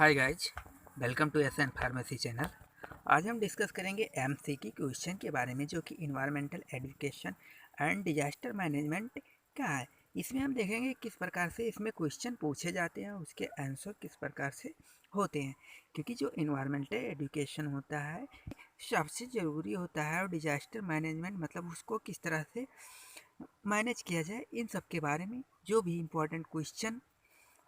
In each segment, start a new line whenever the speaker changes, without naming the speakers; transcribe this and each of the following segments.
Hi guys, welcome to SN pharmacy channel. आज हम discuss करेंगे एमसीक्यू क्वेश्चन के बारे में जो कि environmental education and disaster management का है। इसमें हम देखेंगे किस प्रकार से इसमें क्वेश्चन पूछे जाते हैं, उसके आंसर किस प्रकार से होते हैं। क्योंकि जो इन्वायरमेंटल एजुकेशन होता है सबसे ज़रूरी होता है, और डिजास्टर मैनेजमेंट मतलब उसको किस तरह से मैनेज किया जाए, इन सब के बारे में जो भी इम्पोर्टेंट क्वेश्चन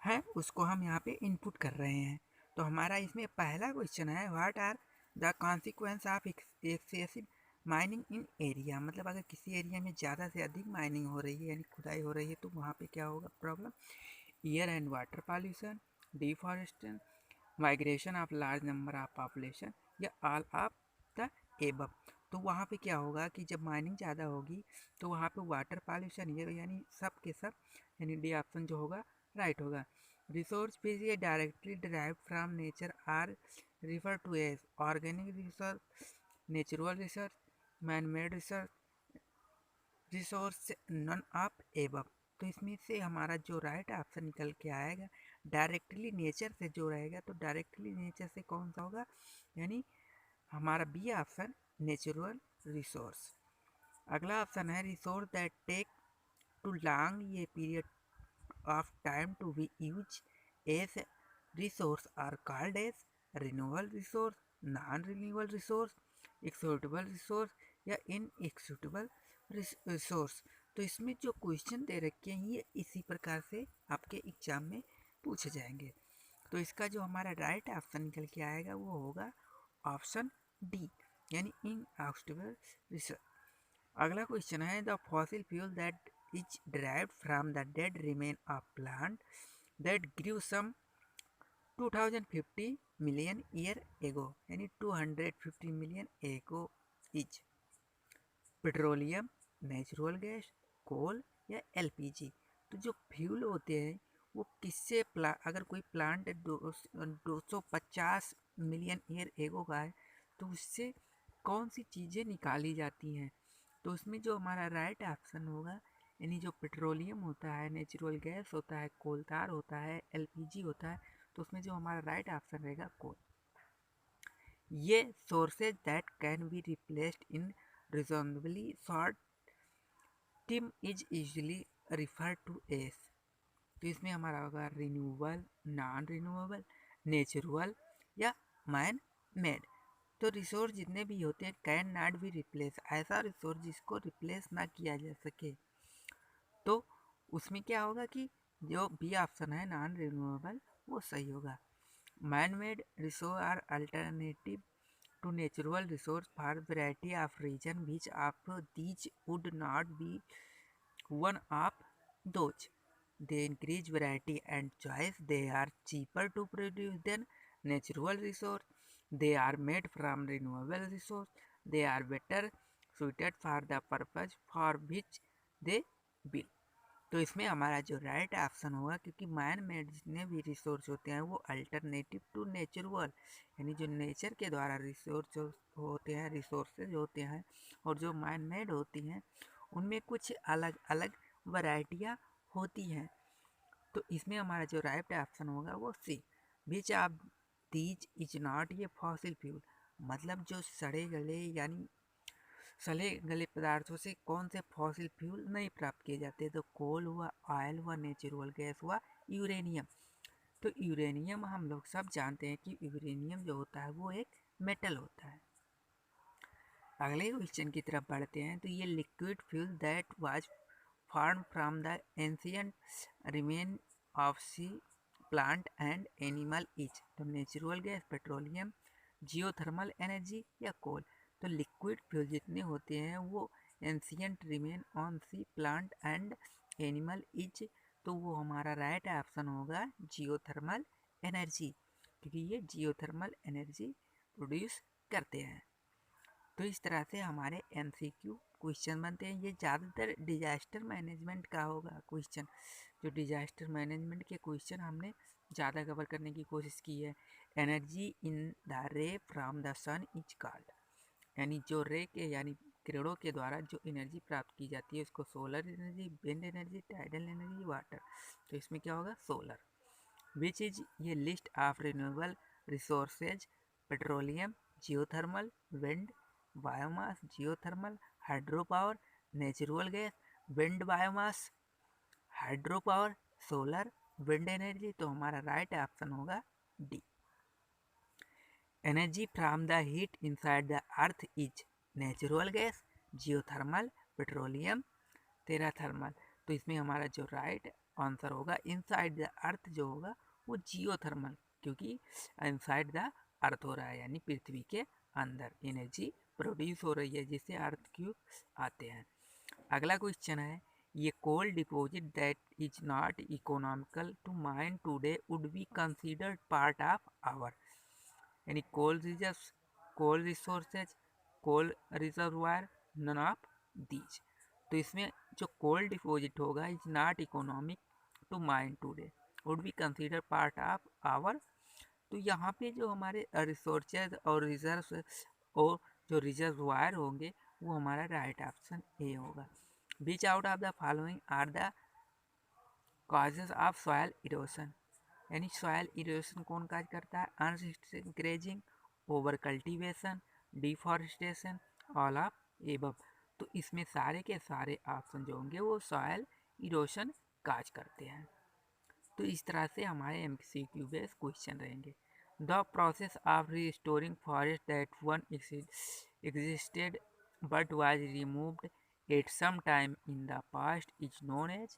है उसको हम यहाँ पे इनपुट कर रहे हैं। तो हमारा इसमें पहला क्वेश्चन है, what are the consequence of excessive mining in area. मतलब अगर किसी एरिया में ज़्यादा से अधिक माइनिंग हो रही है यानी खुदाई हो रही है तो वहाँ पे क्या होगा problem. Air and water pollution, deforestation, migration of large number of population, या ऑल ऑफ द एबव। तो वहाँ पे क्या होगा कि जब माइनिंग ज़्यादा होगी तो वहाँ पे वाटर पॉल्यूशन ये यानी सब के सब, यानी डी ऑप्शन जो होगा राइट होगा। Resource which is directly derived from nature are referred to as organic resource, natural resource, man-made resource, none of above। तो इसमें से हमारा जो राइट ऑप्शन निकल के आएगा डायरेक्टली नेचर से जो रहेगा, तो डायरेक्टली नेचर से कौन सा होगा, यानी हमारा बी ऑप्शन नेचुरल रिसोर्स। अगला ऑप्शन है resource that take too long ये period of time to be used as resource are called as renewable resource, non-renewable resource, explorable resource या इनएक्सप्लोरेबल रिसोर्स। तो इसमें जो क्वेश्चन दे रखे हैं ये इसी प्रकार से आपके एग्जाम में पूछे जाएंगे। तो इसका जो हमारा राइट ऑप्शन निकल के आएगा वो होगा ऑप्शन डी, यानी इनएक्सप्लोरेबल रिसोर्स। अगला क्वेश्चन है, the fossil fuel that is derived from the dead remain of plant that grew some 250 million year ago, यानी 250 मिलियन एगो इज पेट्रोलियम, नेचुरल गैस, कोल या एलपीजी। तो जो फ्यूल होते हैं वो किससे अगर कोई प्लांट 250 मिलियन ईयर एगो का है तो उससे कौन सी चीज़ें निकाली जाती हैं। तो उसमें जो हमारा राइट ऑप्शन होगा, यानी जो पेट्रोलियम होता है, नेचुरल गैस होता है, कोलतार होता है, एलपीजी होता है, तो उसमें जो हमारा राइट ऑप्शन रहेगा कोल। ये sources that can be replaced in reasonably short time is usually refer to as. तो इसमें हमारा होगा रिन्यूएबल, नॉन रिन्यूएबल, नेचुरल या मैन मेड। तो रिसोर्स जितने भी होते हैं कैन नॉट बी रिप्लेस, ऐसा रिसोर्स जिसको रिप्लेस ना किया जा सके। तो उसमें क्या होगा कि जो बी ऑप्शन है नॉन रिन्यूएबल वो सही होगा। Man made resource are alternative to natural resource for variety of reason which of these would not be one of those. They increase variety and choice, they are cheaper to produce than natural resource, they are made from renewable resource, they are better suited for the purpose for which they build। तो इसमें हमारा जो right option होगा, क्योंकि man made जितने भी resource होते हैं वो अल्टरनेटिव टू नेचुरल, यानी जो नेचर के द्वारा रिसोर्स होते हैं, रिसोर्सेज होते हैं, और जो मैन मेड होती हैं उनमें कुछ अलग अलग वैरायटियाँ होती हैं। तो इसमें हमारा जो राइट ऑप्शन होगा वो C, which of these is not ये फॉसिल फ्यूल। मतलब जो सड़े गले यानी सड़े गले पदार्थों से कौन से फॉसिल फ्यूल नहीं प्राप्त किए जाते। तो कोल हुआ, ऑयल हुआ, नेचुरल गैस हुआ, यूरेनियम। तो यूरेनियम हम लोग सब जानते हैं कि यूरेनियम जो होता है वो एक मेटल होता है। अगले क्वेश्चन की तरफ बढ़ते हैं। तो ये liquid fuel that was form from the ancient remain of sea plant and animal is. तो natural gas, petroleum, geothermal energy या कोल। तो लिक्विड फ्यूल जितने होते हैं वो ancient remain on sea plant and animal is, तो वो हमारा राइट ऑप्शन होगा जियोथर्मल एनर्जी, क्योंकि ये जियोथर्मल एनर्जी प्रोड्यूस करते हैं। तो इस तरह से हमारे एमसीक्यू क्वेश्चन बनते हैं। ये ज़्यादातर डिजास्टर मैनेजमेंट का होगा क्वेश्चन। जो डिजास्टर मैनेजमेंट के क्वेश्चन हमने ज़्यादा कवर करने की कोशिश की है। Energy in the ray from the sun is called, यानी जो रे के यानी किरणों के द्वारा जो एनर्जी प्राप्त की जाती है उसको solar energy, wind energy, tidal energy, water. तो इसमें क्या होगा सोलर। विच इज ये list of renewable resources: petroleum, geothermal, wind, biomass, geothermal, hydro power, natural gas, wind, biomass, hydro power, solar, wind energy. तो हमारा राइट ऑप्शन होगा D. Energy from the heat inside the earth is natural gas, geothermal, petroleum, तेरा thermal. तो इसमें हमारा जो right answer होगा inside the earth जो होगा वो जियोथर्मल, क्योंकि इनसाइड द अर्थ हो रहा है, यानी पृथ्वी के अंदर एनर्जी प्रोड्यूस हो रही है जिससे अर्थ क्यूब आते हैं। अगला क्वेश्चन है, ये coal deposit that is not economical to mine today would be considered part of our, यानी coal reserve, coal resources, coal reservoir, none of these. तो इसमें जो कोल डिपॉजिट होगा is not economic to mine today would be consider part of our. तो यहाँ पे जो हमारे रिसोर्सेज और रिजर्व और जो रिजर्वायर होंगे वो हमारा राइट ऑप्शन ए होगा। Which out of the following are the causes of soil erosion, यानी सॉयल इरोशन कौन काज करता है? Unrestricted grazing, over cultivation, deforestation, all of above. तो इसमें सारे के सारे ऑप्शन जो होंगे वो सॉयल इरोशन काज करते हैं। तो इस तरह से हमारे MCQ बेस्ड क्वेश्चन रहेंगे। The process of restoring forest that one existed but was removed at some time in the past is known as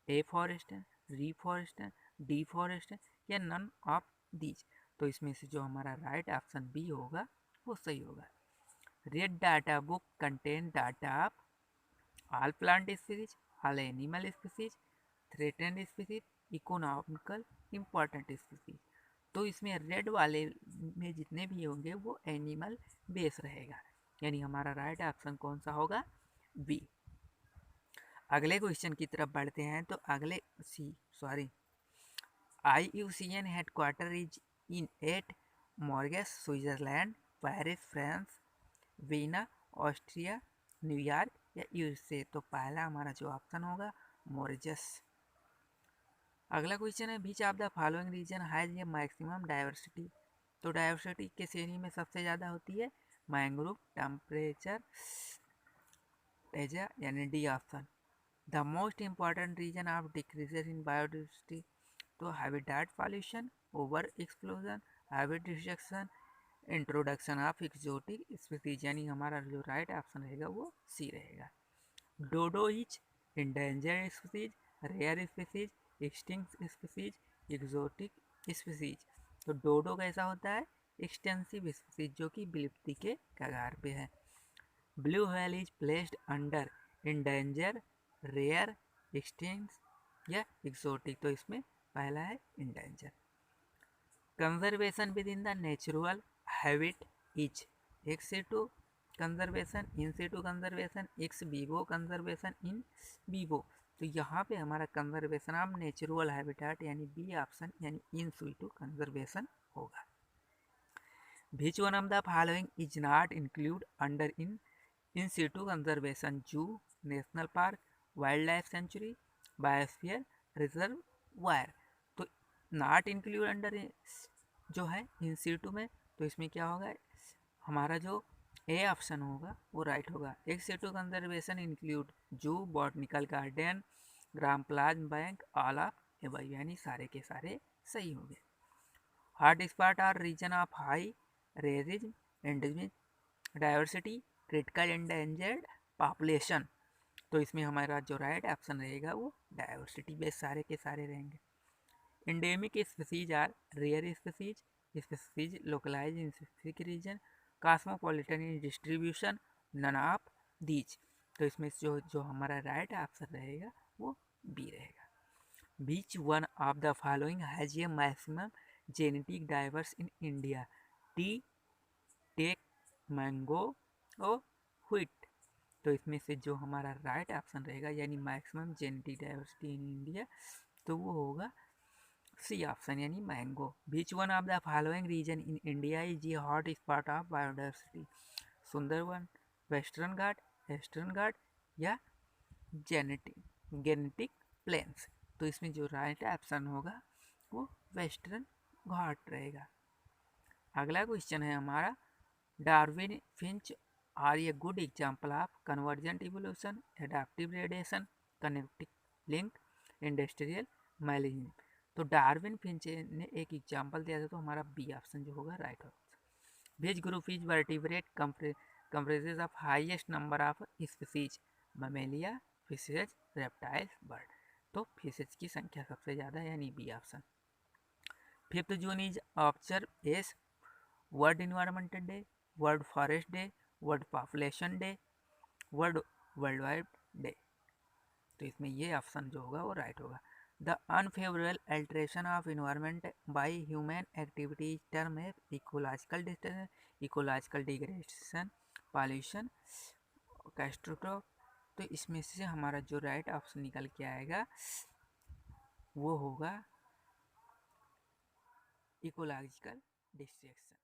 afforestation, reforestation, deforestation या नन ऑफ दीज। तो इसमें से जो हमारा राइट ऑप्शन बी होगा वो सही होगा। Red data book contain data of all plant species, all animal species, threatened species, economical important species. तो इसमें रेड वाले में जितने भी होंगे वो एनिमल बेस रहेगा, यानी हमारा राइट ऑप्शन कौन सा होगा? बी। अगले क्वेश्चन की तरफ बढ़ते हैं। तो अगले IUCN headquarter is in at Morges, Switzerland, Paris, France, Vienna, Austria, New York या USA। तो पहला हमारा जो ऑप्शन होगा मॉर्गेस। अगला क्वेश्चन है, which of the following region has a maximum diversity. तो डाइवर्सिटी के श्रेणी में सबसे ज़्यादा होती है मैंग्रोव, टेम्परेचर, एजा, यानी D option. The most important region of decreases in biodiversity, तो habitat pollution, over exploitation, habit destruction, introduction of exotic species, यानी हमारा जो राइट ऑप्शन रहेगा वो सी रहेगा। Dodo is endangered species, rare species, extinct species, exotic species. तो dodo कैसा होता है? एक्सटेंसिव स्पीसीज जो कि विलुप्ति के कगार पे है। Blue whale is placed under endanger, rare, extinct या एक्सोटिक। तो इसमें पहला है endanger. Conservation within the natural habit is ex situ conservation, in situ conservation, ex vivo conservation, in vivo. तो यहाँ पे हमारा कंजर्वेशन ऑफ नेचुरल हैबिटेट यानी बी ऑप्शन यानी इन सिटू कंजर्वेशन होगा। Which one of the following is not include under in situ conservation? Zoo, national park, wild life sanctuary, biosphere reservoir. तो not include under जो है इन सिटू में, तो इसमें क्या होगा? हमारा जो ए ऑप्शन होगा वो राइट होगा। Ex situ conservation include zoo, botanical garden, germplasm bank, all of above, यानी सारे के सारे सही हो गए। हॉट स्पॉट और region of high rarism, endemic diversity, critical endangered population. तो इसमें हमारा जो राइट ऑप्शन रहेगा वो डाइवर्सिटी बेस सारे के सारे रहेंगे। Endemic species are rare species, species localize in specific region, cosmopolitan in distribution, none of these. तो इसमें जो हमारा राइट ऑप्शन रहेगा वो बी रहेगा। Which one of the following has a maximum genetic diverse in India? Tea, teak, mango और wheat. तो इसमें से जो हमारा राइट ऑप्शन रहेगा यानी maximum genetic diversity in India, तो वो होगा सी ऑप्शन यानी mango. Which one of the following region in India is a hot spot of biodiversity? Sundarban, western Ghat, eastern Ghat या जेनेटिक प्लेन्स। तो इसमें जो राइट ऑप्शन होगा वो वेस्टर्न घाट रहेगा। अगला क्वेश्चन है हमारा, Darwin finch are a good example of convergent evolution, adaptive radiation, connective link, industrial melanism. तो डार्विन फिंच ने एक एग्जाम्पल दिया था, तो हमारा बी ऑप्शन जो होगा राइट होगा। Which group is vertebrate comprises of highest number of species, mammalia, fishes, reptiles, bird. तो फिशेज की संख्या सबसे ज़्यादा है, यानी B option. 5 June is observe as world environmental day, world forest day, world population day, world world wide day. तो इसमें ये ऑप्शन जो होगा वो राइट होगा। The unfavourable alteration of environment by human activity term है ecological disturbance, ecological degradation, pollution, कैस्ट्रोट्रॉफ। तो इसमें से हमारा जो राइट ऑप्शन निकल के आएगा वो होगा इकोलॉजिकल डिस्ट्रक्शन।